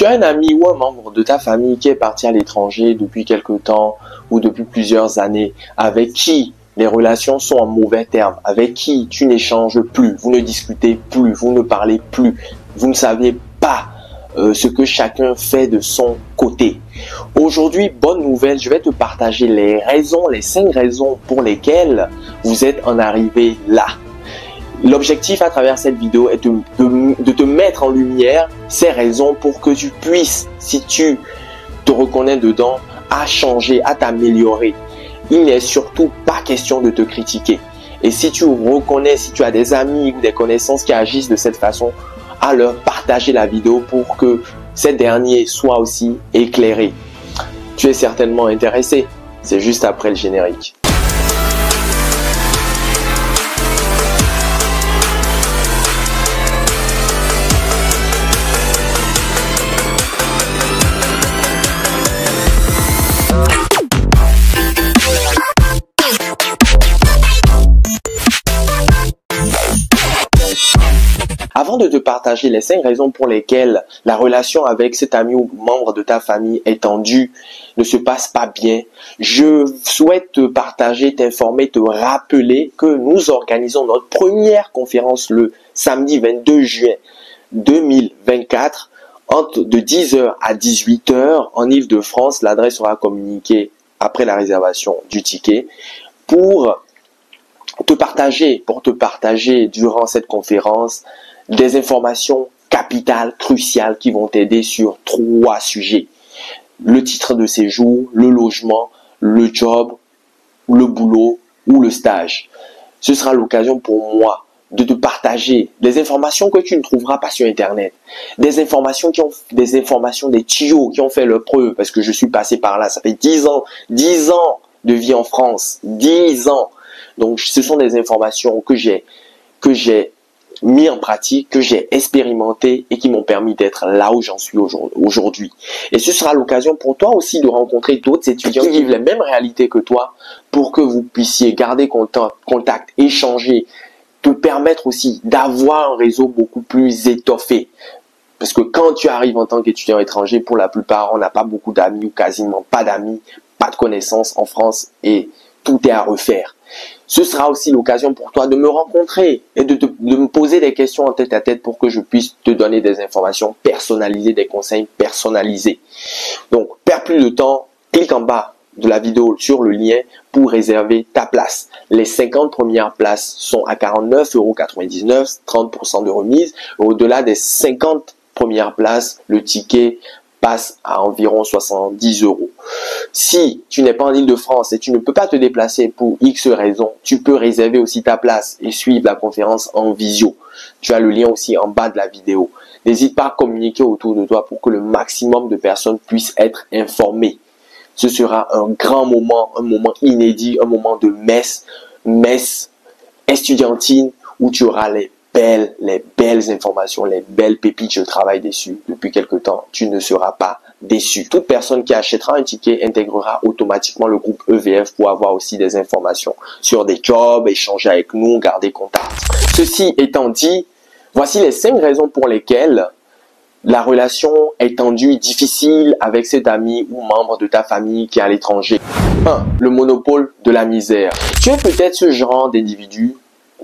Tu as un ami ou un membre de ta famille qui est parti à l'étranger depuis quelque temps ou depuis plusieurs années, avec qui les relations sont en mauvais termes, avec qui tu n'échanges plus, vous ne discutez plus, vous ne parlez plus, vous ne savez pas ce que chacun fait de son côté. Aujourd'hui, bonne nouvelle, je vais te partager les 5 raisons pour lesquelles vous êtes en arrivé là. L'objectif à travers cette vidéo est de te mettre en lumière ces raisons pour que tu puisses, si tu te reconnais dedans, à changer, à t'améliorer. Il n'est surtout pas question de te critiquer. Et si tu reconnais, si tu as des amis ou des connaissances qui agissent de cette façon, à leur partager la vidéo pour que ces derniers soient aussi éclairés. Tu es certainement intéressé. C'est juste après le générique. Avant de te partager les 5 raisons pour lesquelles la relation avec cet ami ou membre de ta famille est tendue, ne se passe pas bien, je souhaite te partager, t'informer, te rappeler que nous organisons notre première conférence le samedi 22 juin 2024 de 10h à 18h en Île-de-France. L'adresse sera communiquée après la réservation du ticket pour te partager durant cette conférence des informations capitales, cruciales qui vont t'aider sur 3 sujets. Le titre de séjour, le logement, le job, le boulot ou le stage. Ce sera l'occasion pour moi de te partager des informations que tu ne trouveras pas sur Internet. Des informations, des tuyaux qui ont fait leur preuve parce que je suis passé par là. Ça fait 10 ans de vie en France. 10 ans. Donc, ce sont des informations que j'ai mis en pratique, que j'ai expérimenté et qui m'ont permis d'être là où j'en suis aujourd'hui. Et ce sera l'occasion pour toi aussi de rencontrer d'autres étudiants qui vivent les mêmes réalités que toi pour que vous puissiez garder contact, échanger, te permettre aussi d'avoir un réseau beaucoup plus étoffé. Parce que quand tu arrives en tant qu'étudiant étranger, pour la plupart, on n'a pas beaucoup d'amis ou quasiment pas d'amis, pas de connaissances en France et tout est à refaire. Ce sera aussi l'occasion pour toi de me rencontrer et de me poser des questions en tête à tête pour que je puisse te donner des informations personnalisées, des conseils personnalisés. Donc, perds plus de temps, clique en bas de la vidéo sur le lien pour réserver ta place. Les 50 premières places sont à 49,99 €, 30% de remise. Au-delà des 50 premières places, le ticket passe à environ 70 €. Si tu n'es pas en Île-de-France et tu ne peux pas te déplacer pour X raisons, tu peux réserver aussi ta place et suivre la conférence en visio. Tu as le lien aussi en bas de la vidéo. N'hésite pas à communiquer autour de toi pour que le maximum de personnes puissent être informées. Ce sera un grand moment, un moment inédit, un moment de messe estudiantine où tu auras les belles informations, les belles pépites. Je travaille dessus depuis quelque temps. Tu ne seras pas déçu. Toute personne qui achètera un ticket intégrera automatiquement le groupe EVF pour avoir aussi des informations sur des jobs, échanger avec nous, garder contact. Ceci étant dit, voici les 5 raisons pour lesquelles la relation est tendue, difficile avec cet ami ou membre de ta famille qui est à l'étranger. 1. Le monopole de la misère. Tu es peut-être ce genre d'individu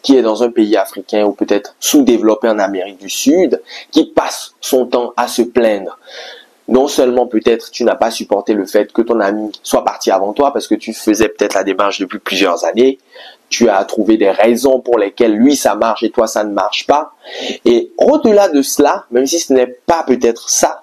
qui est dans un pays africain ou peut-être sous-développé en Amérique du Sud, qui passe son temps à se plaindre. Non seulement peut-être tu n'as pas supporté le fait que ton ami soit parti avant toi parce que tu faisais peut-être la démarche depuis plusieurs années, tu as trouvé des raisons pour lesquelles lui ça marche et toi ça ne marche pas. Et au-delà de cela, même si ce n'est pas peut-être ça,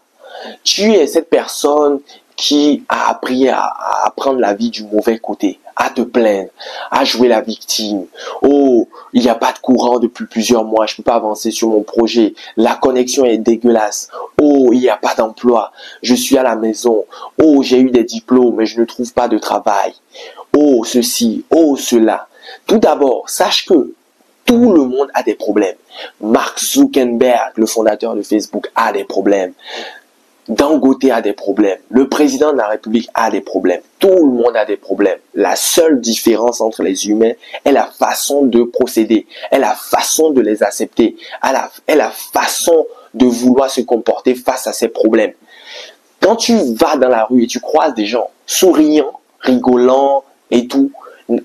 tu es cette personne qui a appris à prendre la vie du mauvais côté, à te plaindre, à jouer la victime. Oh, il n'y a pas de courant depuis plusieurs mois, je ne peux pas avancer sur mon projet. La connexion est dégueulasse. Oh, il n'y a pas d'emploi, je suis à la maison. Oh, j'ai eu des diplômes, mais je ne trouve pas de travail. Oh, ceci, oh, cela. Tout d'abord, sache que tout le monde a des problèmes. Mark Zuckerberg, le fondateur de Facebook, a des problèmes. Dangote a des problèmes. Le président de la République a des problèmes. Tout le monde a des problèmes. La seule différence entre les humains est la façon de procéder, est la façon de les accepter, est la façon de vouloir se comporter face à ces problèmes. Quand tu vas dans la rue et tu croises des gens souriants, rigolants et tout,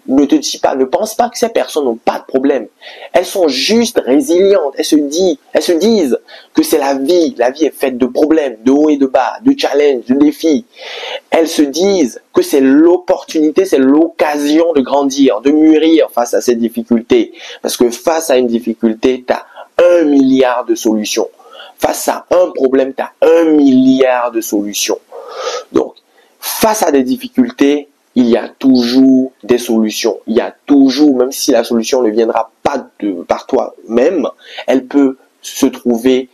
ne te dis pas, ne pense pas que ces personnes n'ont pas de problème. Elles sont juste résilientes. Elles se disent que c'est la vie. La vie est faite de problèmes, de hauts et de bas, de challenges, de défis. Elles se disent que c'est l'opportunité, c'est l'occasion de grandir, de mûrir face à ces difficultés. Parce que face à une difficulté, tu as 1 milliard de solutions. Face à un problème, tu as 1 milliard de solutions. Donc, face à des difficultés, il y a toujours des solutions. Il y a toujours, même si la solution ne viendra pas par toi-même, elle peut se trouver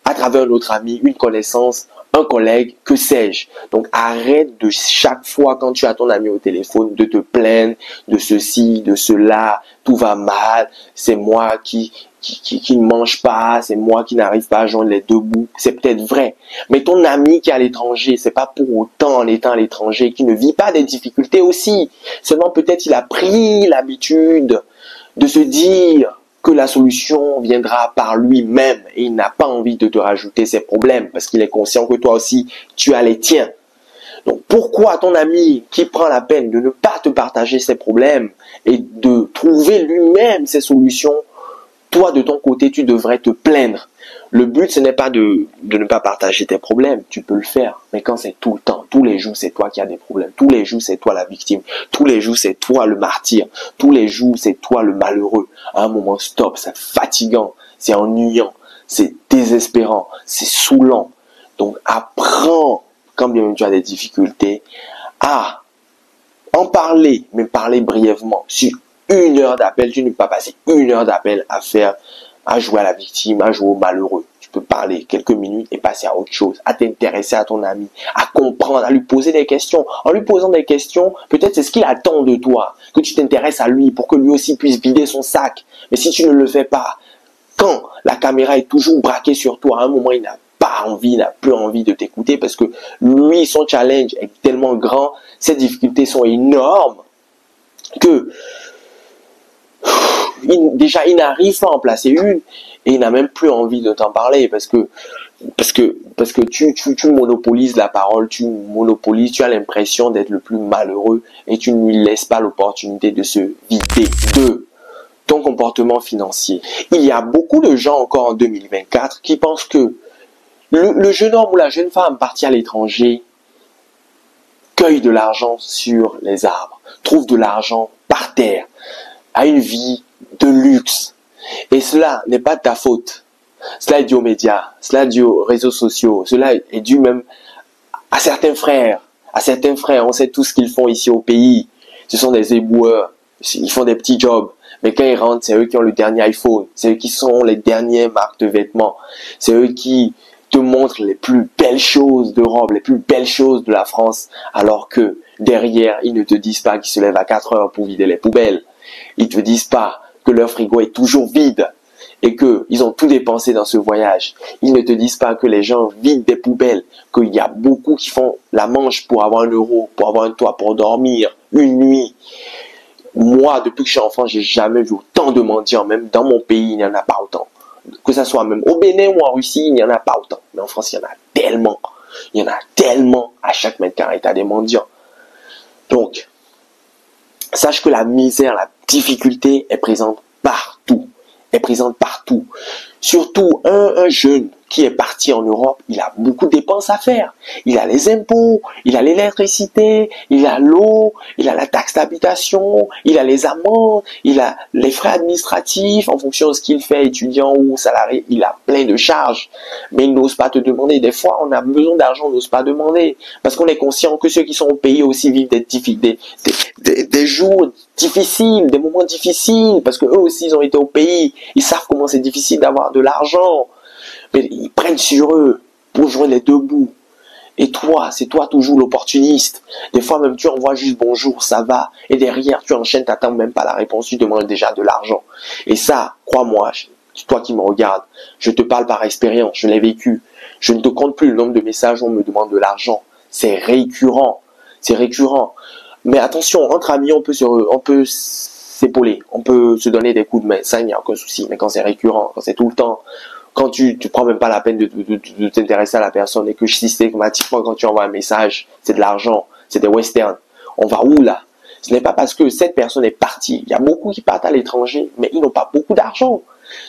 à travers un autre ami, une connaissance, un collègue, que sais-je. Donc arrête de chaque fois quand tu as ton ami au téléphone de te plaindre de ceci, de cela, tout va mal, c'est moi qui ne mange pas, c'est moi qui n'arrive pas à joindre les deux bouts. C'est peut-être vrai. Mais ton ami qui est à l'étranger, c'est pas pour autant en étant à l'étranger qu'il ne vit pas des difficultés aussi. Seulement peut-être il a pris l'habitude de se dire que la solution viendra par lui-même et il n'a pas envie de te rajouter ses problèmes parce qu'il est conscient que toi aussi tu as les tiens. Donc pourquoi ton ami qui prend la peine de ne pas te partager ses problèmes et de trouver lui-même ses solutions, toi de ton côté tu devrais te plaindre. Le but ce n'est pas de ne pas partager tes problèmes, tu peux le faire, mais quand c'est tout le temps, tous les jours c'est toi qui as des problèmes, tous les jours c'est toi la victime, tous les jours c'est toi le martyr, tous les jours c'est toi le malheureux. À un moment stop, c'est fatigant, c'est ennuyant, c'est désespérant, c'est saoulant. Donc apprends, quand bien même tu as des difficultés, à en parler, mais parler brièvement. Sur 1 heure d'appel, tu ne peux pas passer 1 heure d'appel à jouer à la victime, à jouer au malheureux. Tu peux parler quelques minutes et passer à autre chose, à t'intéresser à ton ami, à comprendre, à lui poser des questions. En lui posant des questions, peut-être c'est ce qu'il attend de toi, que tu t'intéresses à lui pour que lui aussi puisse vider son sac. Mais si tu ne le fais pas, quand la caméra est toujours braquée sur toi, à un moment il n'a pas envie, il n'a plus envie de t'écouter parce que lui, son challenge est tellement grand, ses difficultés sont énormes que déjà il n'arrive pas à en placer une et il n'a même plus envie de t'en parler parce que tu monopolises la parole, tu as l'impression d'être le plus malheureux et tu ne lui laisses pas l'opportunité de se vider de ton comportement financier. Il y a beaucoup de gens encore en 2024 qui pensent que le jeune homme ou la jeune femme parti à l'étranger cueille de l'argent sur les arbres, trouve de l'argent par terre, a une vie de luxe. Et cela n'est pas de ta faute. Cela est dû aux médias, cela est dû aux réseaux sociaux, cela est dû même à certains frères. À certains frères, on sait tout ce qu'ils font ici au pays. Ce sont des éboueurs, ils font des petits jobs. Mais quand ils rentrent, c'est eux qui ont le dernier iPhone, c'est eux qui sont les dernières marques de vêtements, c'est eux qui te montrent les plus belles choses d'Europe, les plus belles choses de la France, alors que derrière, ils ne te disent pas qu'ils se lèvent à 4 heures pour vider les poubelles. Ils te disent pas que leur frigo est toujours vide et qu'ils ont tout dépensé dans ce voyage. Ils ne te disent pas que les gens vident des poubelles, qu'il y a beaucoup qui font la manche pour avoir 1 euro, pour avoir un toit pour dormir, une nuit. Moi, depuis que je suis enfant, j'ai jamais vu autant de mendiants. Même dans mon pays, il n'y en a pas autant. Que ça soit même au Bénin ou en Russie, il n'y en a pas autant. Mais en France, il y en a tellement. Il y en a tellement à chaque mètre carré. T'as des mendiants. Donc, sache que la misère, la difficulté est présente partout. Est présente partout. Surtout un jeune qui est parti en Europe, il a beaucoup de dépenses à faire. Il a les impôts, il a l'électricité, il a l'eau, il a la taxe d'habitation, il a les amendes, il a les frais administratifs en fonction de ce qu'il fait, étudiant ou salarié, il a plein de charges. Mais il n'ose pas te demander. Des fois, on a besoin d'argent, on n'ose pas demander. Parce qu'on est conscient que ceux qui sont au pays aussi vivent des jours difficiles, des moments difficiles, parce que eux aussi, ils ont été au pays. Ils savent comment c'est difficile d'avoir de l'argent. Mais ils prennent sur eux pour joindre les deux bouts. Et toi, c'est toi toujours l'opportuniste. Des fois même tu envoies juste bonjour, ça va. Et derrière tu enchaînes, t'attends même pas la réponse, tu demandes déjà de l'argent. Et ça, crois-moi, toi qui me regardes, je te parle par expérience, je l'ai vécu. Je ne te compte plus le nombre de messages où on me demande de l'argent. C'est récurrent. C'est récurrent. Mais attention, entre amis, on peut s'épauler. On peut se donner des coups de main. Ça, il n'y a aucun souci. Mais quand c'est récurrent, quand c'est tout le temps, quand tu prends même pas la peine de t'intéresser à la personne et que systématiquement quand tu envoies un message, c'est de l'argent, c'est des westerns. On va où là? Ce n'est pas parce que cette personne est partie. Il y a beaucoup qui partent à l'étranger, mais ils n'ont pas beaucoup d'argent.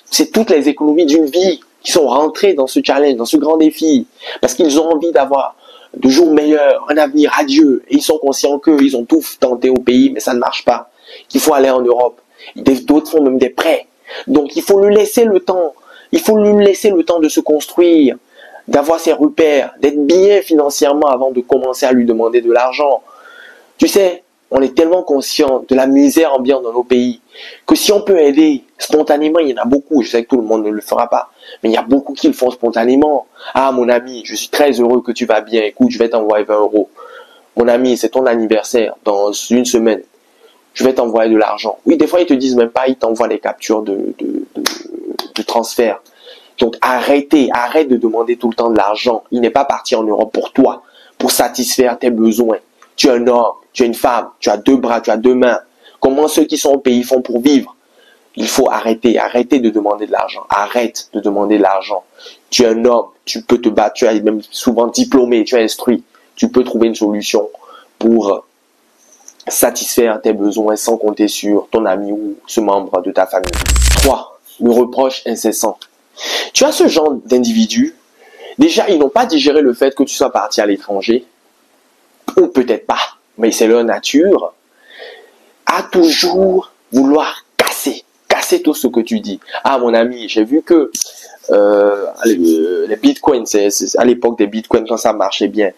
C'est toutes les économies d'une vie qui sont rentrées dans ce challenge, dans ce grand défi, parce qu'ils ont envie d'avoir de jours meilleurs, un avenir radieux, et ils sont conscients qu'ils ont tout tenté au pays, mais ça ne marche pas, qu'il faut aller en Europe. D'autres font même des prêts. Donc il faut lui laisser le temps. Il faut lui laisser le temps de se construire, d'avoir ses repères, d'être bien financièrement avant de commencer à lui demander de l'argent. Tu sais, on est tellement conscient de la misère ambiante dans nos pays que si on peut aider spontanément, il y en a beaucoup. Je sais que tout le monde ne le fera pas, mais il y a beaucoup qui le font spontanément. Ah mon ami, je suis très heureux que tu vas bien. Écoute, je vais t'envoyer 20 euros. Mon ami, c'est ton anniversaire dans une semaine. Je vais t'envoyer de l'argent. Oui, des fois ils te disent même pas, ils t'envoient les captures de transfert. Donc arrête de demander tout le temps de l'argent. Il n'est pas parti en Europe pour toi, pour satisfaire tes besoins. Tu es un homme, tu es une femme, tu as 2 bras, tu as 2 mains. Comment ceux qui sont au pays font pour vivre? Il faut arrêter de demander de l'argent. Arrête de demander de l'argent. Tu es un homme, tu peux te battre, tu es même souvent diplômé, tu es instruit. Tu peux trouver une solution pour satisfaire tes besoins sans compter sur ton ami ou ce membre de ta famille. 3. Le reproche incessant. Tu as ce genre d'individus, déjà ils n'ont pas digéré le fait que tu sois parti à l'étranger, ou peut-être pas, mais c'est leur nature, à toujours vouloir casser tout ce que tu dis. Ah mon ami, j'ai vu que les bitcoins, c'est à l'époque des bitcoins quand ça marchait bien,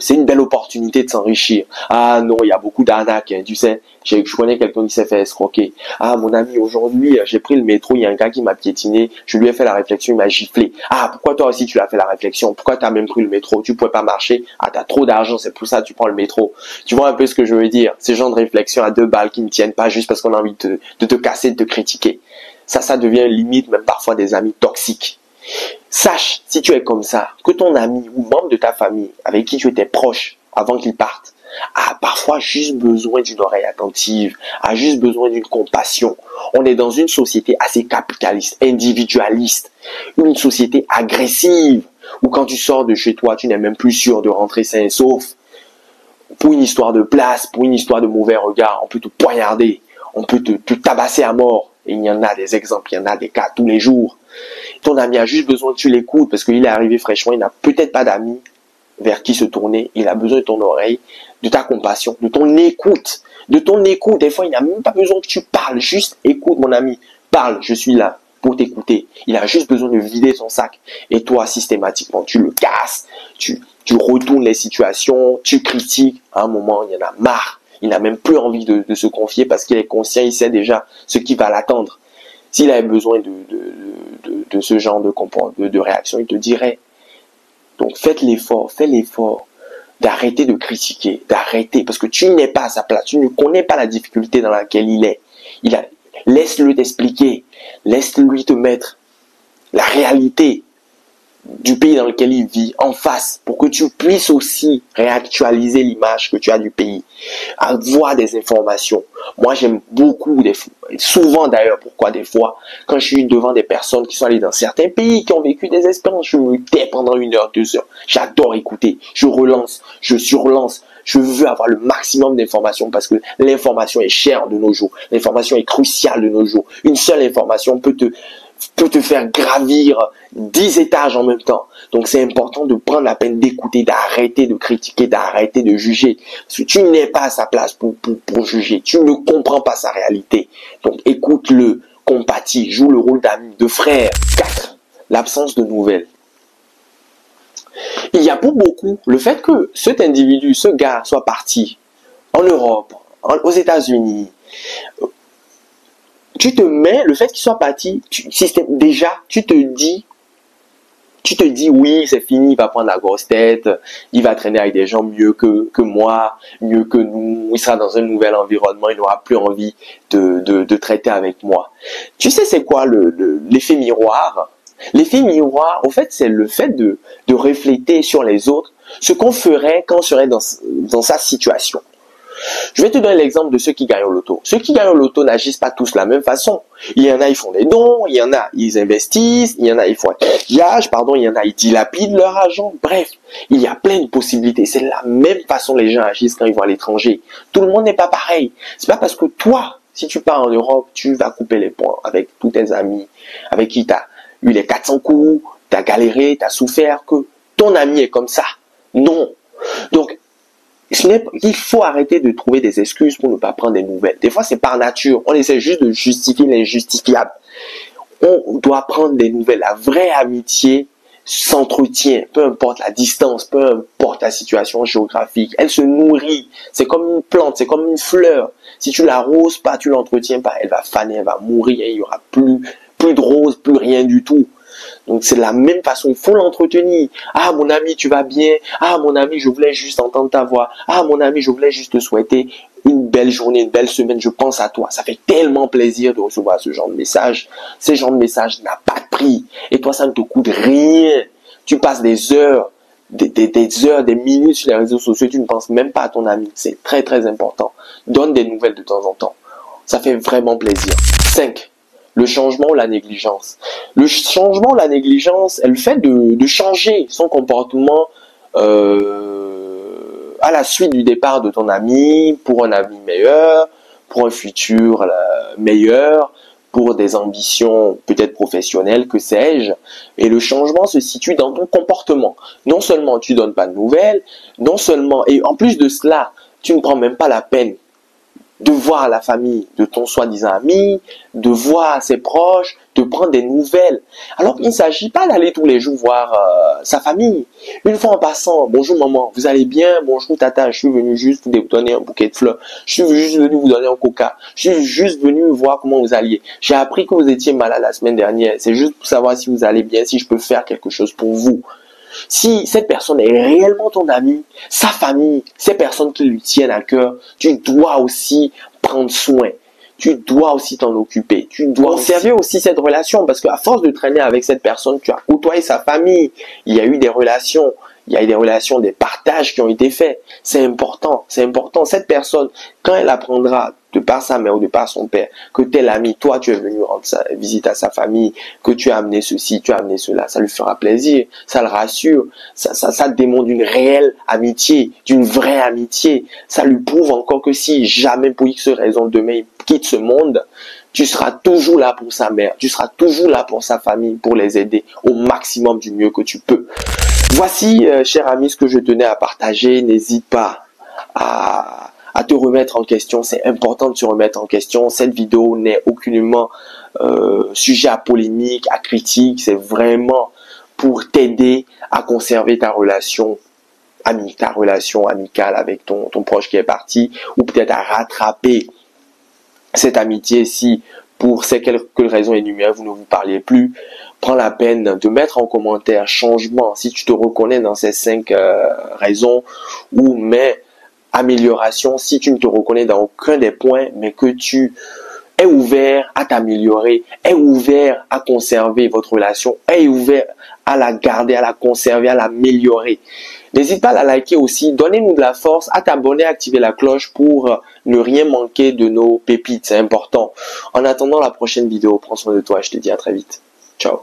c'est une belle opportunité de s'enrichir. Ah non, il y a beaucoup d'arnaques, hein, tu sais. Je connais quelqu'un qui s'est fait escroquer. Ah mon ami, aujourd'hui, j'ai pris le métro, il y a un gars qui m'a piétiné, je lui ai fait la réflexion, il m'a giflé. Ah, pourquoi toi aussi tu l'as fait la réflexion? Pourquoi tu as même pris le métro? Tu pouvais pas marcher? Ah, tu as trop d'argent, c'est pour ça que tu prends le métro. Tu vois un peu ce que je veux dire? Ces genres de réflexions à 2 balles qui ne tiennent pas juste parce qu'on a envie de te casser, de te critiquer. Ça devient limite même parfois des amis toxiques. Sache, si tu es comme ça, que ton ami ou membre de ta famille avec qui tu étais proche avant qu'il parte a parfois juste besoin d'une oreille attentive, a juste besoin d'une compassion. On est dans une société assez capitaliste, individualiste, une société agressive, où quand tu sors de chez toi, tu n'es même plus sûr de rentrer sain et sauf. Pour une histoire de place, pour une histoire de mauvais regard, on peut te poignarder, on peut te tabasser à mort. Et il y en a des exemples, il y en a des cas tous les jours. Ton ami a juste besoin que tu l'écoutes parce qu'il est arrivé fraîchement, il n'a peut-être pas d'amis vers qui se tourner. Il a besoin de ton oreille, de ta compassion, de ton écoute. De ton écoute. Des fois, il n'a même pas besoin que tu parles. Juste écoute, mon ami. Parle, je suis là pour t'écouter. Il a juste besoin de vider son sac. Et toi, systématiquement, tu le casses. Tu retournes les situations. Tu critiques. À un moment, il y en a marre. Il n'a même plus envie de se confier parce qu'il est conscient, il sait déjà ce qui va l'attendre. S'il avait besoin de ce genre de réaction, il te dirait. Donc fais l'effort d'arrêter de critiquer, d'arrêter, parce que tu n'es pas à sa place, tu ne connais pas la difficulté dans laquelle il est. Laisse-le t'expliquer, laisse-lui te mettre la réalité du pays dans lequel il vit en face pour que tu puisses aussi réactualiser l'image que tu as du pays, avoir des informations. Moi, j'aime beaucoup, souvent d'ailleurs, pourquoi des fois, quand je suis devant des personnes qui sont allées dans certains pays, qui ont vécu des expériences, je me tais pendant 1 heure, 2 heures. J'adore écouter, je relance, je surlance. Je veux avoir le maximum d'informations parce que l'information est chère de nos jours. L'information est cruciale de nos jours. Une seule information peut te faire gravir 10 étages en même temps. Donc c'est important de prendre la peine d'écouter, d'arrêter de critiquer, d'arrêter de juger. Parce que tu n'es pas à sa place pour juger. Tu ne comprends pas sa réalité. Donc écoute-le, compatis, joue le rôle d'ami, de frère. 4. L'absence de nouvelles. Il y a pour beaucoup le fait que cet individu, ce gars soit parti en Europe, aux États-Unis. Tu te mets, le fait qu'il soit parti, déjà, tu te dis oui, c'est fini, il va prendre la grosse tête, il va traîner avec des gens mieux que moi, mieux que nous, il sera dans un nouvel environnement, il n'aura plus envie de traiter avec moi. Tu sais c'est quoi l'effet miroir? L'effet miroir, au fait, c'est le fait de refléter sur les autres ce qu'on ferait quand on serait dans sa situation. Je vais te donner l'exemple de ceux qui gagnent au loto. Ceux qui gagnent au loto n'agissent pas tous de la même façon. Il y en a, ils font des dons, il y en a, ils investissent, il y en a, ils font un pillage, il y en a, ils dilapident leur argent. Bref, il y a plein de possibilités. C'est de la même façon les gens agissent quand ils vont à l'étranger. Tout le monde n'est pas pareil. C'est pas parce que toi, si tu pars en Europe, tu vas couper les ponts avec tous tes amis, avec qui tu as eu les 400 coups, tu as galéré, tu as souffert, que ton ami est comme ça. Non. Donc, il faut arrêter de trouver des excuses pour ne pas prendre des nouvelles. Des fois, c'est par nature. On essaie juste de justifier l'injustifiable. On doit prendre des nouvelles. La vraie amitié s'entretient, peu importe la distance, peu importe la situation géographique. Elle se nourrit. C'est comme une plante, c'est comme une fleur. Si tu l'arroses pas, tu l'entretiens pas, elle va faner, elle va mourir et il y aura plus de rose, plus rien du tout. Donc c'est de la même façon, il faut l'entretenir. Ah mon ami, tu vas bien. Ah mon ami, je voulais juste entendre ta voix. Ah mon ami, je voulais juste te souhaiter une belle journée, une belle semaine. Je pense à toi. Ça fait tellement plaisir de recevoir ce genre de message. Ce genre de message n'a pas de prix. Et toi, ça ne te coûte rien. Tu passes des heures, des minutes sur les réseaux sociaux. Tu ne penses même pas à ton ami. C'est très très important. Donne des nouvelles de temps en temps. Ça fait vraiment plaisir. 5. Le changement ou la négligence. Le changement ou la négligence est le fait de changer son comportement à la suite du départ de ton ami, pour un avenir meilleur, pour un futur meilleur, pour des ambitions peut-être professionnelles, que sais-je. Et le changement se situe dans ton comportement. Non seulement tu donnes pas de nouvelles, non seulement, et en plus de cela, tu ne prends même pas la peine de voir la famille de ton soi-disant ami, de voir ses proches, de prendre des nouvelles. Alors il ne s'agit pas d'aller tous les jours voir sa famille. Une fois en passant, bonjour maman, vous allez bien? Bonjour tata, je suis venu juste vous donner un bouquet de fleurs. Je suis juste venu vous donner un coca. Je suis juste venu voir comment vous alliez. J'ai appris que vous étiez malade la semaine dernière. C'est juste pour savoir si vous allez bien, si je peux faire quelque chose pour vous. Si cette personne est réellement ton ami, sa famille, ces personnes qui lui tiennent à cœur, tu dois aussi prendre soin. Tu dois aussi t'en occuper. Tu dois conserver aussi cette relation parce qu'à force de traîner avec cette personne, tu as côtoyé sa famille. Il y a eu des relations. Il y a eu des relations, des partages qui ont été faits. C'est important, c'est important. Cette personne, quand elle apprendra de par sa mère ou de par son père, que tel ami, toi tu es venu rendre visite à sa famille, que tu as amené ceci, tu as amené cela, ça lui fera plaisir, ça le rassure, ça démontre une réelle amitié, d'une vraie amitié. Ça lui prouve encore que si jamais pour X raison demain il quitte ce monde, tu seras toujours là pour sa mère, tu seras toujours là pour sa famille, pour les aider au maximum du mieux que tu peux. Voici, cher ami, ce que je tenais à partager. N'hésite pas à te remettre en question. C'est important de se remettre en question. Cette vidéo n'est aucunement sujet à polémique, à critique. C'est vraiment pour t'aider à conserver ta relation amicale avec ton proche qui est parti, ou peut-être à rattraper cette amitié si pour ces quelques raisons énumérées, vous ne vous parliez plus. Prends la peine de mettre en commentaire changement si tu te reconnais dans ces 5 raisons, ou mais amélioration si tu ne te reconnais dans aucun des points, mais que tu es ouvert à t'améliorer, est ouvert à conserver votre relation, est ouvert à la garder, à la conserver, à l'améliorer. N'hésite pas à la liker aussi, donnez-nous de la force, à t'abonner, à activer la cloche pour ne rien manquer de nos pépites, c'est important. En attendant la prochaine vidéo, prends soin de toi, je te dis à très vite. Ciao.